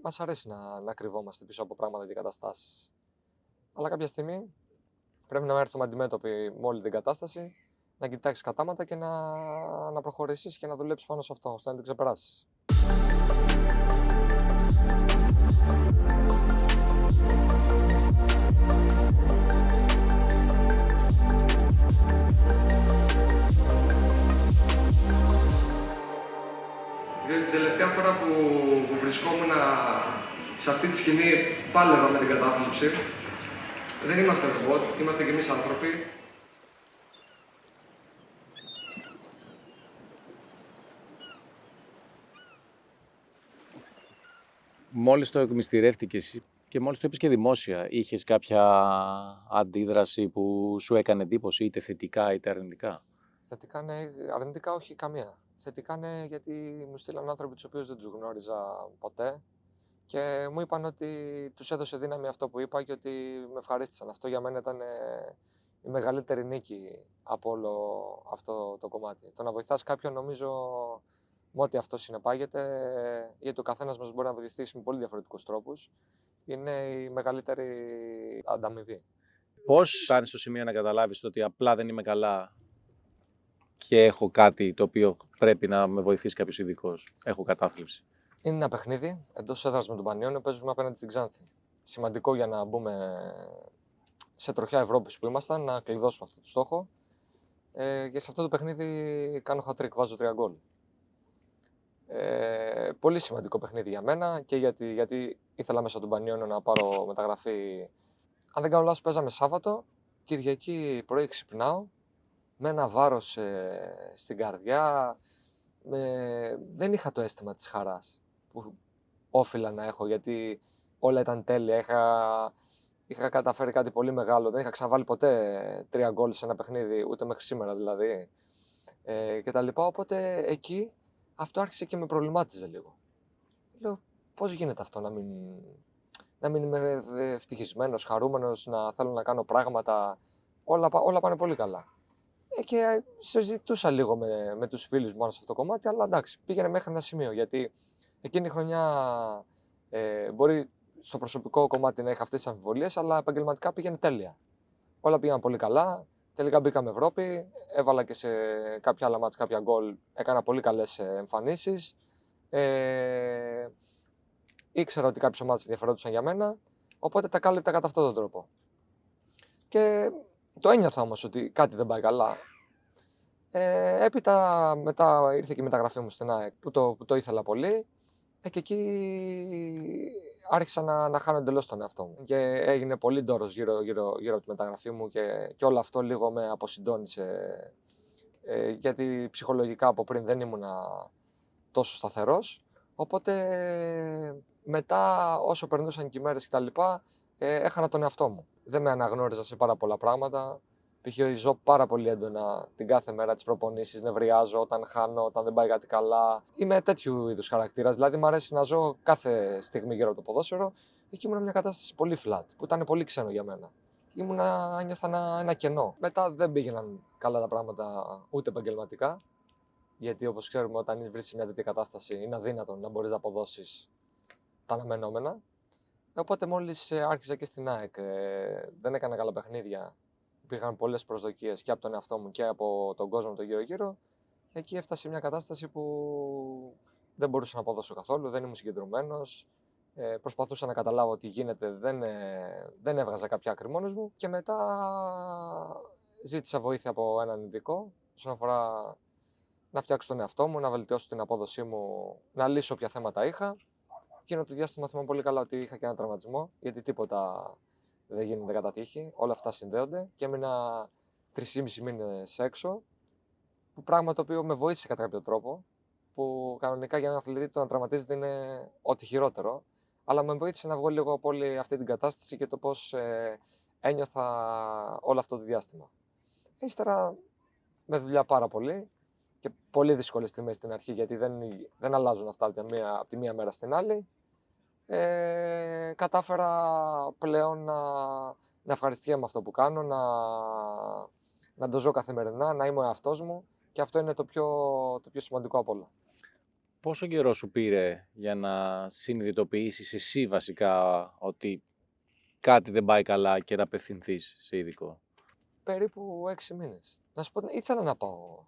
μας αρέσει να κρυβόμαστε πίσω από πράγματα και καταστάσεις. Αλλά κάποια στιγμή πρέπει να έρθουμε αντιμέτωποι με όλη την κατάσταση, να κοιτάξεις κατάματα και να προχωρήσεις και να δουλέψεις πάνω σε αυτό, ώστε να την ξεπεράσεις. Την τελευταία φορά που βρισκόμουν σε αυτή τη σκηνή, πάλευα με την κατάθλιψη. Δεν είμαστε ρομπότ, είμαστε κι εμείς άνθρωποι. Μόλις το εκμυστηρεύτηκες και μόλις το είπες και δημόσια, είχες κάποια αντίδραση που σου έκανε εντύπωση, είτε θετικά είτε αρνητικά? Θετικά ναι, αρνητικά όχι καμία. Θετικά ναι, γιατί μου στείλαν άνθρωποι τους οποίους δεν τους γνώριζα ποτέ και μου είπαν ότι τους έδωσε δύναμη αυτό που είπα και ότι με ευχαρίστησαν. Αυτό για μένα ήταν η μεγαλύτερη νίκη από όλο αυτό το κομμάτι. Το να βοηθάς κάποιον, νομίζω, με ό,τι αυτό συνεπάγεται, γιατί ο καθένας μας μπορεί να βοηθήσει με πολύ διαφορετικούς τρόπους, είναι η μεγαλύτερη ανταμοιβή. Πώς φτάνεις στο σημείο να καταλάβεις ότι απλά δεν είμαι καλά και έχω κάτι το οποίο πρέπει να με βοηθήσει κάποιος ειδικός, έχω κατάθλιψη? Είναι ένα παιχνίδι εντός έδρας με τον Πανιόνιο, παίζουμε απέναντι στην Ξάνθη. Σημαντικό για να μπούμε σε τροχιά Ευρώπης που ήμασταν, να κλειδώσουμε αυτό το στόχο. Και σε αυτό το παιχνίδι κάνω hat-trick, βάζω 3 γκολ. Πολύ σημαντικό παιχνίδι για μένα και γιατί ήθελα μέσα του Πανιόνιο να πάρω μεταγραφή. Αν δεν κάνω λάθος, παίζαμε Σάββατο, Κυριακή πρωί ξυπνάω με ένα βάρος στην καρδιά. Δεν είχα το αίσθημα της χαράς που όφιλα να έχω, γιατί όλα ήταν τέλεια. Είχα καταφέρει κάτι πολύ μεγάλο. Δεν είχα ξαναβάλει ποτέ 3 γκολ σε ένα παιχνίδι, ούτε μέχρι σήμερα δηλαδή. Και τα λοιπά. Οπότε εκεί αυτό άρχισε και με προβλημάτιζε λίγο. Λέω, πώς γίνεται αυτό να μην είμαι ευτυχισμένος, χαρούμενος, να θέλω να κάνω πράγματα. Όλα πάνε πολύ καλά. Και συζητούσα λίγο με τους φίλους μου πάνω σε αυτό το κομμάτι, αλλά εντάξει, πήγαινε μέχρι ένα σημείο. Γιατί εκείνη η χρονιά μπορεί στο προσωπικό κομμάτι να είχα αυτές τις αμφιβολίες, αλλά επαγγελματικά πήγαινε τέλεια. Όλα πήγαν πολύ καλά. Τελικά μπήκαμε Ευρώπη, έβαλα και σε κάποια άλλα μάτς κάποια γκολ, έκανα πολύ καλές εμφανίσεις. Ήξερα ότι κάποιες ομάδες ενδιαφερόντουσαν για μένα, οπότε τα κάλυπτα κατά αυτόν τον τρόπο. Και το ένιωθα όμως ότι κάτι δεν πάει καλά. Έπειτα μετά ήρθε και η μεταγραφή μου στην ΑΕΚ που το ήθελα πολύ και εκεί άρχισα να χάνω εντελώς τον εαυτό μου. Και έγινε πολύ ντόρος γύρω από τη μεταγραφή μου και όλο αυτό λίγο με αποσυντώνησε, γιατί ψυχολογικά από πριν δεν ήμουνα τόσο σταθερός. Οπότε μετά όσο περνούσαν και οι μέρες κτλ. Έχανα τον εαυτό μου. Δεν με αναγνώριζα σε πάρα πολλά πράγματα. Π.χ. ζω πάρα πολύ έντονα την κάθε μέρα τις προπονήσεις, νευριάζω όταν χάνω, όταν δεν πάει κάτι καλά. Είμαι τέτοιου είδους χαρακτήρας, δηλαδή μου αρέσει να ζω κάθε στιγμή γύρω από το ποδόσφαιρο. Εκεί ήμουν μια κατάσταση πολύ flat, που ήταν πολύ ξένο για μένα. Νιώθα ένα κενό. Μετά δεν πήγαιναν καλά τα πράγματα ούτε επαγγελματικά, γιατί όπως ξέρουμε, όταν βρεις σε μια τέτοια κατάσταση, είναι αδύνατο να μπορείς να αποδώσεις τα αναμενόμενα. Οπότε μόλις άρχισα και στην ΑΕΚ, δεν έκανα καλά παιχνίδια. Υπήρχαν πολλές προσδοκίες και από τον εαυτό μου και από τον κόσμο τον γύρω-γύρω. Εκεί έφτασε μια κατάσταση που δεν μπορούσα να αποδώσω καθόλου, δεν ήμουν συγκεντρωμένος. Προσπαθούσα να καταλάβω τι γίνεται, δεν έβγαζα κάποια άκρη μόνος μου. Και μετά ζήτησα βοήθεια από έναν ειδικό όσον αφορά να φτιάξω τον εαυτό μου, να βελτιώσω την απόδοσή μου, να λύσω όποια θέματα είχα. Εκείνο το διάστημα θυμάμαι πολύ καλά ότι είχα και έναν τραυματισμό, γιατί τίποτα δεν γίνεται κατά τύχη, όλα αυτά συνδέονται και έμεινα 3,5 μήνες έξω, που πράγμα το οποίο με βοήθησε κατά κάποιο τρόπο, που κανονικά για έναν αθλητή το να τραυματίζεται είναι ό,τι χειρότερο, αλλά με βοήθησε να βγω λίγο από όλη αυτή την κατάσταση και το πώς ένιωθα όλο αυτό το διάστημα. Ύστερα με δουλειά πάρα πολύ και πολύ δύσκολες στιγμές στην αρχή, γιατί δεν αλλάζουν αυτά από τη μία μέρα στην άλλη. Κατάφερα πλέον να ευχαριστιέμαι αυτό που κάνω, να το ζω καθημερινά, να είμαι ο εαυτός μου και αυτό είναι το πιο σημαντικό από όλα. Πόσο καιρό σου πήρε για να συνειδητοποιήσεις εσύ βασικά ότι κάτι δεν πάει καλά και να απευθυνθείς σε ειδικό? Περίπου 6 μήνες. Να σου πω, ήθελα να πάω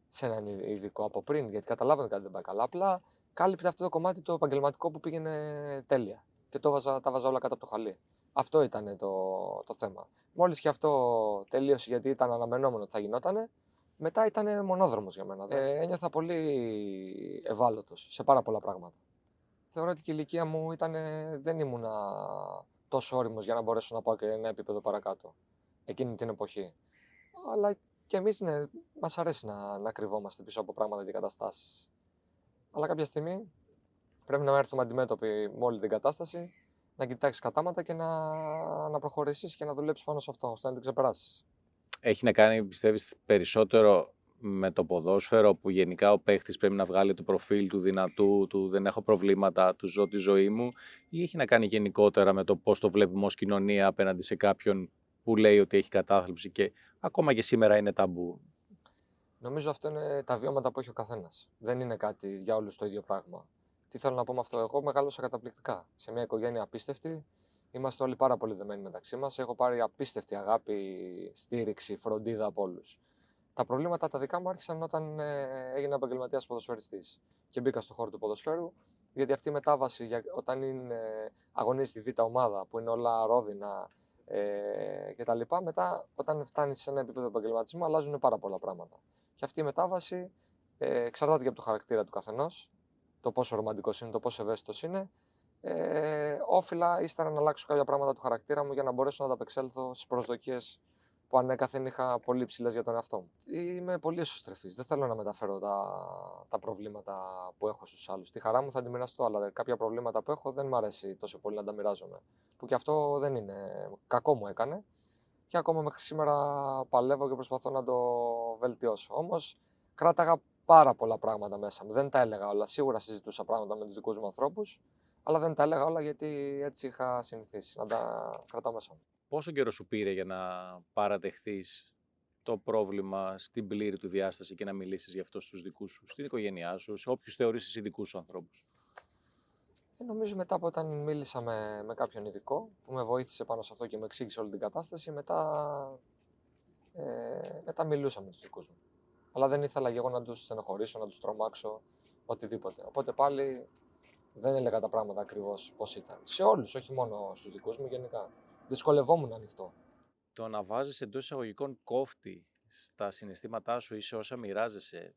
σε έναν ειδικό από πριν, γιατί καταλάβαινα ότι κάτι δεν πάει καλά. Απλά κάλυπτε αυτό το κομμάτι το επαγγελματικό που πήγαινε τέλεια. Και τα βάζα όλα κάτω από το χαλί. Αυτό ήταν το θέμα. Μόλις και αυτό τελείωσε, γιατί ήταν αναμενόμενο ότι θα γινότανε, μετά ήταν μονόδρομος για μένα. Ένιωθα πολύ ευάλωτος σε πάρα πολλά πράγματα. Θεωρώ ότι και η ηλικία μου δεν ήμουνα τόσο όριμος για να μπορέσω να πάω και ένα επίπεδο παρακάτω εκείνη την εποχή. Αλλά και εμείς, ναι, μας αρέσει να κρυβόμαστε πίσω από πράγματα και καταστάσεις. Αλλά κάποια στιγμή πρέπει να έρθουμε αντιμέτωποι με όλη την κατάσταση, να κοιτάξεις κατάματα και να προχωρήσεις και να δουλέψεις πάνω σε αυτό, ώστε να την ξεπεράσεις. Έχει να κάνει, πιστεύεις, περισσότερο με το ποδόσφαιρο, που γενικά ο παίχτης πρέπει να βγάλει το προφίλ του δυνατού, του δεν έχω προβλήματα, του ζω τη ζωή μου, ή έχει να κάνει γενικότερα με το πώς το βλέπουμε ως κοινωνία απέναντι σε κάποιον που λέει ότι έχει κατάθλιψη και ακόμα και σήμερα είναι ταμπού? Νομίζω αυτό είναι τα βιώματα που έχει ο καθένας. Δεν είναι κάτι για όλους το ίδιο πράγμα. Τι θέλω να πω με αυτό? Εγώ μεγάλωσα καταπληκτικά. Σε μια οικογένεια απίστευτη. Είμαστε όλοι πάρα πολύ δεμένοι μεταξύ μας. Έχω πάρει απίστευτη αγάπη, στήριξη, φροντίδα από όλους. Τα προβλήματα τα δικά μου άρχισαν όταν έγινα επαγγελματίας ποδοσφαιριστής και μπήκα στον χώρο του ποδοσφαίρου. Γιατί αυτή η μετάβαση, όταν αγωνίζεις στη β' ομάδα, που είναι όλα ρόδινα κτλ., μετά όταν φτάνεις σε ένα επίπεδο επαγγελματισμού, αλλάζουν πάρα πολλά πράγματα. Και αυτή η μετάβαση εξαρτάται και από το χαρακτήρα του καθενός, το πόσο ρομαντικός είναι, το πόσο ευαίσθητος είναι. Όφιλα ύστερα να αλλάξω κάποια πράγματα του χαρακτήρα μου για να μπορέσω να ανταπεξέλθω στις προσδοκίες που ανέκαθεν είχα πολύ ψηλές για τον εαυτό μου. Είμαι πολύ εσωστρεφής. Δεν θέλω να μεταφέρω τα προβλήματα που έχω στους άλλους. Τη χαρά μου θα τη μοιραστώ, αλλά κάποια προβλήματα που έχω δεν μου αρέσει τόσο πολύ να τα μοιράζομαι. Που και αυτό δεν είναι κακό, μου έκανε. Και ακόμα μέχρι σήμερα παλεύω και προσπαθώ να το βελτιώσω. Όμως κράταγα πάρα πολλά πράγματα μέσα μου. Δεν τα έλεγα όλα. Σίγουρα συζητούσα πράγματα με τους δικούς μου ανθρώπους, αλλά δεν τα έλεγα όλα γιατί έτσι είχα συνηθίσει να τα κρατάω μέσα μου. Πόσο καιρό σου πήρε για να παραδεχθείς το πρόβλημα στην πλήρη του διάσταση και να μιλήσεις γι' αυτό στους δικούς σου, στην οικογένειά σου, σε όποιους θεωρείς εσύ δικούς σου ανθρώπους? Νομίζω μετά από όταν μίλησα με κάποιον ειδικό που με βοήθησε πάνω σε αυτό και με εξήγησε όλη την κατάσταση, μετά μιλούσα με τους δικούς μου. Αλλά δεν ήθελα και εγώ να τους στενοχωρήσω, να τους τρομάξω, οτιδήποτε. Οπότε πάλι δεν έλεγα τα πράγματα ακριβώς πώς ήταν. Σε όλους, όχι μόνο στους δικούς μου, γενικά. Δυσκολευόμουν να ανοιχτώ. Το να βάζεις εντός εισαγωγικών κόφτη στα συναισθήματά σου ή σε όσα μοιράζεσαι,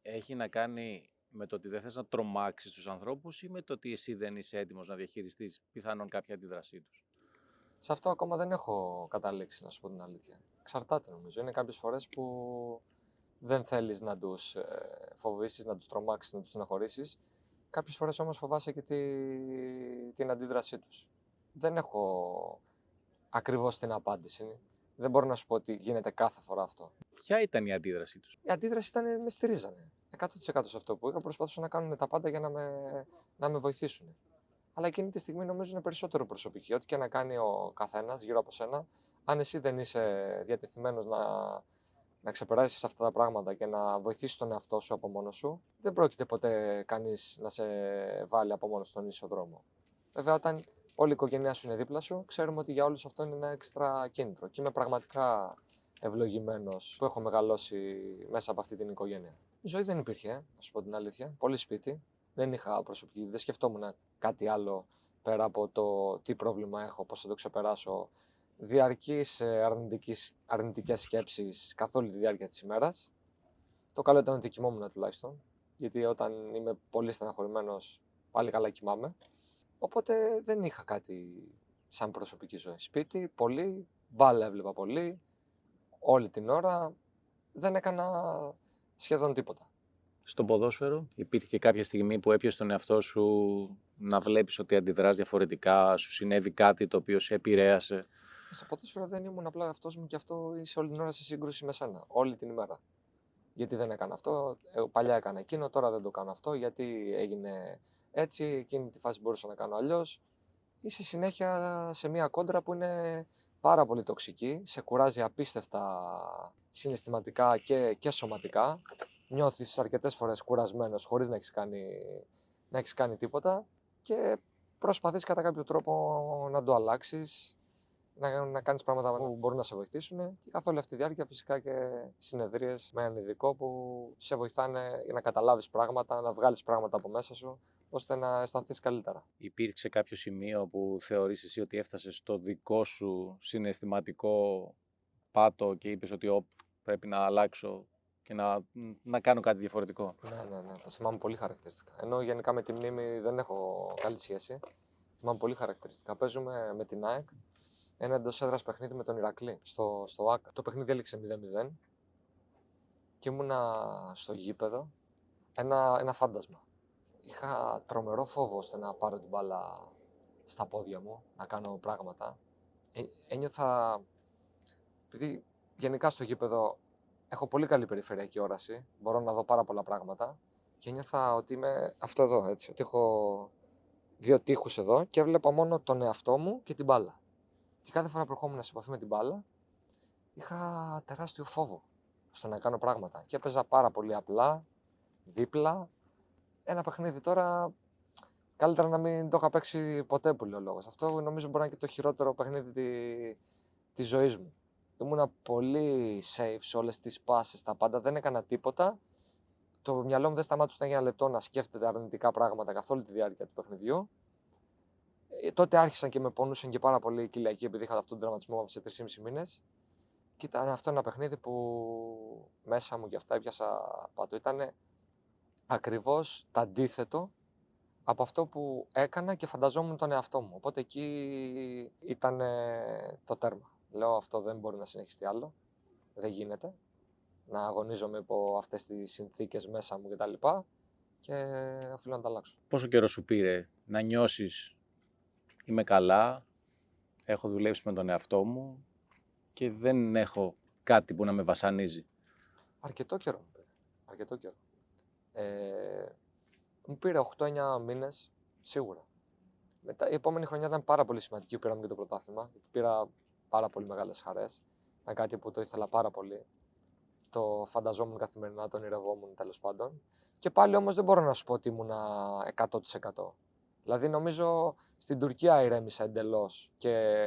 έχει να κάνει με το ότι δεν θες να τρομάξεις τους ανθρώπους ή με το ότι εσύ δεν είσαι έτοιμος να διαχειριστείς πιθανόν κάποια αντίδρασή τους? Σε αυτό ακόμα δεν έχω καταλήξει, να σου πω την αλήθεια. Εξαρτάται, νομίζω. Είναι κάποιες φορές που δεν θέλεις να τους φοβήσεις, να τους τρομάξεις, να τους στενοχωρήσεις. Κάποιες φορές όμως φοβάσαι και την αντίδρασή τους. Δεν έχω ακριβώς την απάντηση. Δεν μπορώ να σου πω ότι γίνεται κάθε φορά αυτό. Ποια ήταν η αντίδρασή τους? Η αντίδραση με στηρίζανε. 100% σε αυτό που είχα. Προσπαθούσαν να κάνουν τα πάντα για να με βοηθήσουν. Αλλά εκείνη τη στιγμή νομίζω είναι περισσότερο προσωπική. Ό,τι και να κάνει ο καθένας γύρω από σένα, αν εσύ δεν είσαι διατεθειμένος να ξεπεράσεις αυτά τα πράγματα και να βοηθήσεις τον εαυτό σου από μόνος σου, δεν πρόκειται ποτέ κανείς να σε βάλει από μόνο στον ίσο δρόμο. Βέβαια, όταν όλη η οικογένειά σου είναι δίπλα σου, ξέρουμε ότι για όλους αυτό είναι ένα έξτρα κίνητρο. Και είμαι πραγματικά ευλογημένος που έχω μεγαλώσει μέσα από αυτή την οικογένεια. Η ζωή δεν υπήρχε, να σου πω την αλήθεια. Πολύ σπίτι. Δεν είχα προσωπική, δεν σκεφτόμουν κάτι άλλο πέρα από το τι πρόβλημα έχω, πώς θα το ξεπεράσω. Διαρκείς αρνητικές σκέψεις καθ' όλη τη διάρκεια της ημέρας. Το καλό ήταν ότι κοιμόμουν τουλάχιστον, γιατί όταν είμαι πολύ στεναχωρημένος πάλι καλά κοιμάμαι. Οπότε δεν είχα κάτι σαν προσωπική ζωή. Σπίτι, πολύ, μπάλα έβλεπα πολύ, όλη την ώρα, δεν έκανα σχεδόν τίποτα. Στο ποδόσφαιρο υπήρχε κάποια στιγμή που έπιασε τον εαυτό σου να βλέπεις ότι αντιδράς διαφορετικά, σου συνέβη κάτι το οποίο σε επηρέασε? Στο ποδόσφαιρο δεν ήμουν απλά εαυτός μου και αυτό είσαι όλη την ώρα σε σύγκρουση με σένα, όλη την ημέρα. Γιατί δεν έκανα αυτό, παλιά έκανα εκείνο, τώρα δεν το κάνω αυτό, γιατί έγινε έτσι, εκείνη τη φάση μπορούσα να κάνω αλλιώς. Είσαι συνέχεια σε μια κόντρα που είναι πάρα πολύ τοξική, σε κουράζει απίστευτα συναισθηματικά και σωματικά. νιώθεις αρκετές φορές κουρασμένος χωρίς να έχεις κάνει τίποτα και προσπαθείς κατά κάποιο τρόπο να το αλλάξεις, να κάνεις πράγματα που μπορούν να σε βοηθήσουν και καθ' όλη αυτή τη διάρκεια φυσικά και συνεδρίες με έναν ειδικό που σε βοηθάνε για να καταλάβεις πράγματα, να βγάλεις πράγματα από μέσα σου ώστε να αισθανθείς καλύτερα. Υπήρξε κάποιο σημείο που θεωρείς εσύ ότι έφτασες στο δικό σου συναισθηματικό πάτο και είπες ότι πρέπει να αλλάξω και να κάνω κάτι διαφορετικό? Ναι, το θυμάμαι πολύ χαρακτηριστικά. Ενώ γενικά με τη μνήμη δεν έχω καλή σχέση, θυμάμαι πολύ χαρακτηριστικά. Παίζουμε με την ΑΕΚ ένα εντός έδρας παιχνίδι με τον Ηρακλή στο ΆΚΑ. Το παιχνίδι έληξε 0-0 και ήμουνα στο γήπεδο ένα φάντασμα. Είχα τρομερό φόβο ώστε να πάρω την μπάλα στα πόδια μου, να κάνω πράγματα. Ένιωθα, επειδή γενικά στο γήπεδο έχω πολύ καλή περιφερειακή όραση, μπορώ να δω πάρα πολλά πράγματα και ένιωθα ότι είμαι αυτό εδώ, έτσι, ότι έχω δύο τοίχους εδώ και έβλεπα μόνο τον εαυτό μου και την μπάλα. Και κάθε φορά που ερχόμουν σε επαφή με την μπάλα, είχα τεράστιο φόβο ώστε να κάνω πράγματα. Και έπαιζα πάρα πολύ απλά, δίπλα. Ένα παιχνίδι τώρα, καλύτερα να μην το είχα παίξει ποτέ που λέει ο λόγος. Αυτό νομίζω μπορεί να είναι και το χειρότερο παιχνίδι της ζωής μου. Ήμουνα πολύ safe σε όλες τις πάσες, τα πάντα, δεν έκανα τίποτα. Το μυαλό μου δεν σταμάτησε ούτε για ένα λεπτό να σκέφτεται αρνητικά πράγματα καθ' όλη τη διάρκεια του παιχνιδιού. Τότε άρχισαν και με πονούσαν και πάρα πολύ οι κοιλιακοί επειδή είχα αυτόν τον τραυματισμό σε 3,5 μήνες. Και ήταν αυτό ένα παιχνίδι που μέσα μου και αυτά έπιασα πάτο. Ήταν ακριβώς το αντίθετο από αυτό που έκανα και φανταζόμουν τον εαυτό μου. Οπότε εκεί ήταν το τέρμα. Λέω αυτό δεν μπορεί να συνεχιστεί άλλο. Δεν γίνεται να αγωνίζομαι υπό αυτές τις συνθήκες μέσα μου κτλ. Και οφείλω να τα αλλάξω. Πόσο καιρό σου πήρε να νιώσεις είμαι καλά, έχω δουλέψει με τον εαυτό μου και δεν έχω κάτι που να με βασανίζει? Αρκετό καιρό μου πήρε. Αρκετό καιρό. Μου πήρε 8-9 μήνες, σίγουρα. Μετά, η επόμενη χρονιά ήταν πάρα πολύ σημαντική που πήραμε και το πρωτάθλημα. Πήρα πάρα πολύ μεγάλες χαρές. Ήταν κάτι που το ήθελα πάρα πολύ. Το φανταζόμουν καθημερινά, το ονειρευόμουν τέλος πάντων. Και πάλι όμως δεν μπορώ να σου πω ότι ήμουνα 100%. Δηλαδή νομίζω στην Τουρκία ηρέμησα εντελώς και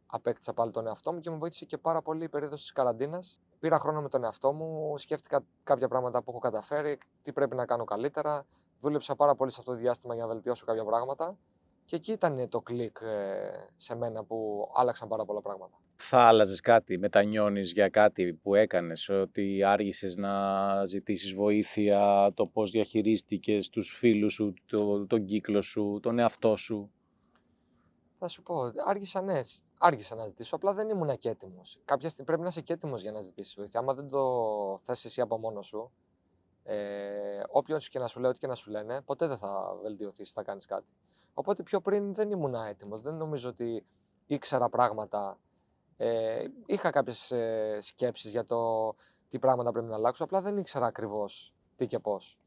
απέκτησα πάλι τον εαυτό μου και με βοήθησε και πάρα πολύ η περίοδος της καραντίνας. Πήρα χρόνο με τον εαυτό μου, σκέφτηκα κάποια πράγματα που έχω καταφέρει, τι πρέπει να κάνω καλύτερα. Δούλεψα πάρα πολύ σε αυτό το διάστημα για να βελτιώσω κάποια πράγματα. Και εκεί ήταν το κλικ σε μένα που άλλαξαν πάρα πολλά πράγματα. Θα άλλαζες κάτι, μετανιώνεις για κάτι που έκανες, ότι άργησες να ζητήσεις βοήθεια, το πώς διαχειρίστηκες τους φίλους σου, τον κύκλο σου, τον εαυτό σου? Θα σου πω, άργησα να ζητήσω, απλά δεν ήμουν και έτοιμος. Κάποια στιγμή πρέπει να είσαι και έτοιμος για να ζητήσεις βοήθεια. Άμα δεν το θες εσύ από μόνος σου, όποιος και να σου λέει, ό,τι και να σου λένε, ποτέ δεν θα βελτιωθείς, θα κάνεις κάτι. Οπότε πιο πριν δεν ήμουν έτοιμος, δεν νομίζω ότι ήξερα πράγματα. Είχα κάποιες σκέψεις για το τι πράγματα πρέπει να αλλάξω, απλά δεν ήξερα ακριβώς τι και πώς.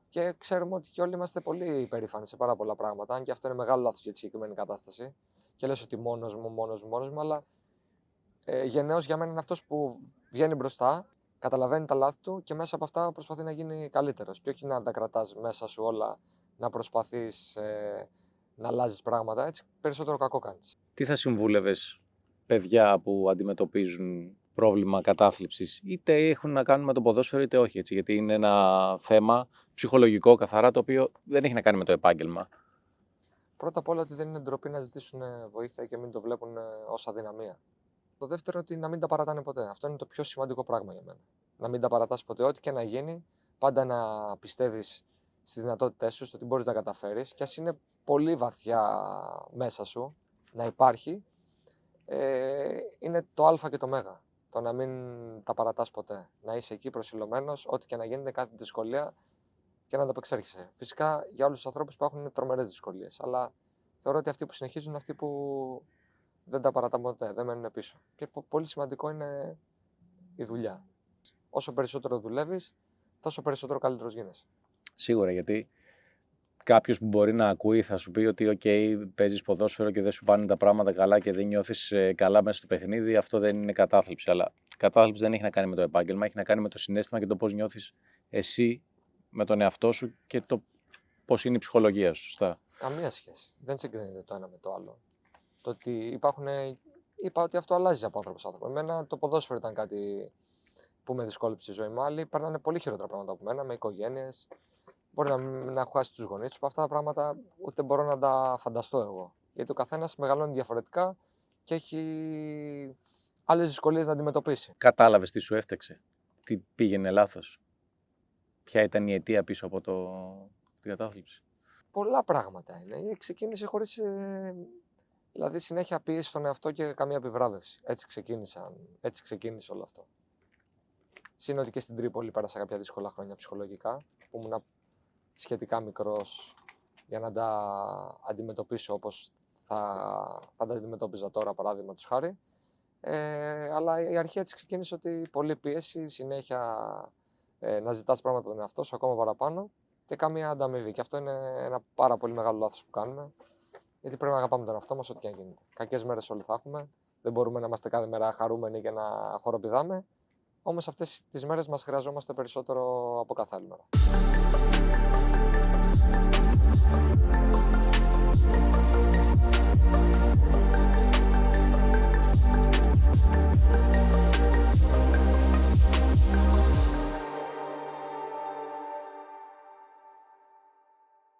Και ξέρουμε ότι και όλοι είμαστε πολύ υπερήφανοι σε πάρα πολλά πράγματα, αν και αυτό είναι μεγάλο λάθος για τη συγκεκριμένη κατάσταση. Και λες ότι μόνος μου, αλλά γενναίος για μένα είναι αυτός που βγαίνει μπροστά, καταλαβαίνει τα λάθη του και μέσα από αυτά προσπαθεί να γίνει καλύτερος. Και όχι να τα κρατάς μέσα σου όλα, να προσπαθείς να αλλάζεις πράγματα, έτσι περισσότερο κακό κάνεις. Τι θα συμβούλευες παιδιά που αντιμετωπίζουν πρόβλημα κατάθλιψης, είτε έχουν να κάνουν με το ποδόσφαιρο είτε όχι, έτσι, γιατί είναι ένα θέμα ψυχολογικό καθαρά, το οποίο δεν έχει να κάνει με το επάγγελμα? Πρώτα απ' όλα ότι δεν είναι ντροπή να ζητήσουν βοήθεια και μην το βλέπουν ως αδυναμία. Το δεύτερο ότι να μην τα παρατάνε ποτέ. Αυτό είναι το πιο σημαντικό πράγμα για μένα. Να μην τα παρατάς ποτέ, ό,τι και να γίνει, πάντα να πιστεύεις στις δυνατότητές σου, στο ότι μπορείς να καταφέρεις και ας είναι πολύ βαθιά μέσα σου να υπάρχει, είναι το α και το μέγα. Το να μην τα παρατάς ποτέ. Να είσαι εκεί προσιλωμένος, ό,τι και να γίνεται, κάθε δυσκολία και να ανταπεξέρχεσαι. Φυσικά για όλους τους ανθρώπους υπάρχουν τρομερές δυσκολίες, αλλά θεωρώ ότι αυτοί που συνεχίζουν είναι αυτοί που δεν τα παρατάνε ποτέ, δεν μένουν πίσω. Και πολύ σημαντικό είναι η δουλειά. Όσο περισσότερο δουλεύεις, τόσο περισσότερο καλύτερος γίνεσαι. Σίγουρα, γιατί Κάποιος που μπορεί να ακούει θα σου πει ότι «ΟΚ, παίζεις ποδόσφαιρο και δεν σου πάνε τα πράγματα καλά και δεν νιώθεις καλά μέσα στο παιχνίδι, αυτό δεν είναι κατάθλιψη». Αλλά η κατάθλιψη δεν έχει να κάνει με το επάγγελμα, έχει να κάνει με το συναίσθημα και το πώς νιώθεις εσύ με τον εαυτό σου και το πώς είναι η ψυχολογία σου, σωστά. Καμία σχέση. Δεν συγκρίνεται το ένα με το άλλο. Το ότι υπάρχουν. Είπα ότι αυτό αλλάζει από άνθρωπο σε άνθρωπο. Εμένα το ποδόσφαιρο ήταν κάτι που με δυσκόλεψε η ζωή μου. Άλλοι περνάνε πολύ χειρότερα πράγματα από μένα, με οικογένειες. Μπορεί να έχω χάσει τους γονείς του. Αυτά τα πράγματα ούτε μπορώ να τα φανταστώ εγώ. Γιατί ο καθένας μεγαλώνει διαφορετικά και έχει άλλες δυσκολίες να αντιμετωπίσει. Κατάλαβες τι σου έφταξε, τι πήγαινε λάθος, ποια ήταν η αιτία πίσω από την κατάθλιψη. Πολλά πράγματα είναι. Ξεκίνησε χωρίς. Δηλαδή συνέχεια πίεση στον εαυτό και καμία επιβράβευση. Έτσι ξεκίνησε όλο αυτό. Συν ότι και στην Τρίπολη πέρασα κάποια δύσκολα χρόνια ψυχολογικά, που ήμουν σχετικά μικρός για να τα αντιμετωπίσω όπως θα τα αντιμετώπιζα τώρα, παράδειγμα χάρη. Αλλά η αρχή έτσι ξεκίνησε ότι πολλή πίεση, συνέχεια να ζητάς πράγματα τον εαυτό σου ακόμα παραπάνω και καμία ανταμοιβή. Και αυτό είναι ένα πάρα πολύ μεγάλο λάθος που κάνουμε. Γιατί πρέπει να αγαπάμε τον εαυτό μας, ό,τι και αν γίνεται. Κακές μέρες όλοι θα έχουμε. Δεν μπορούμε να είμαστε κάθε μέρα χαρούμενοι και να χοροπηδάμε. Όμως αυτές τις μέρες μας χρειαζόμαστε περισσότερο από κάθε άλλη μέρα.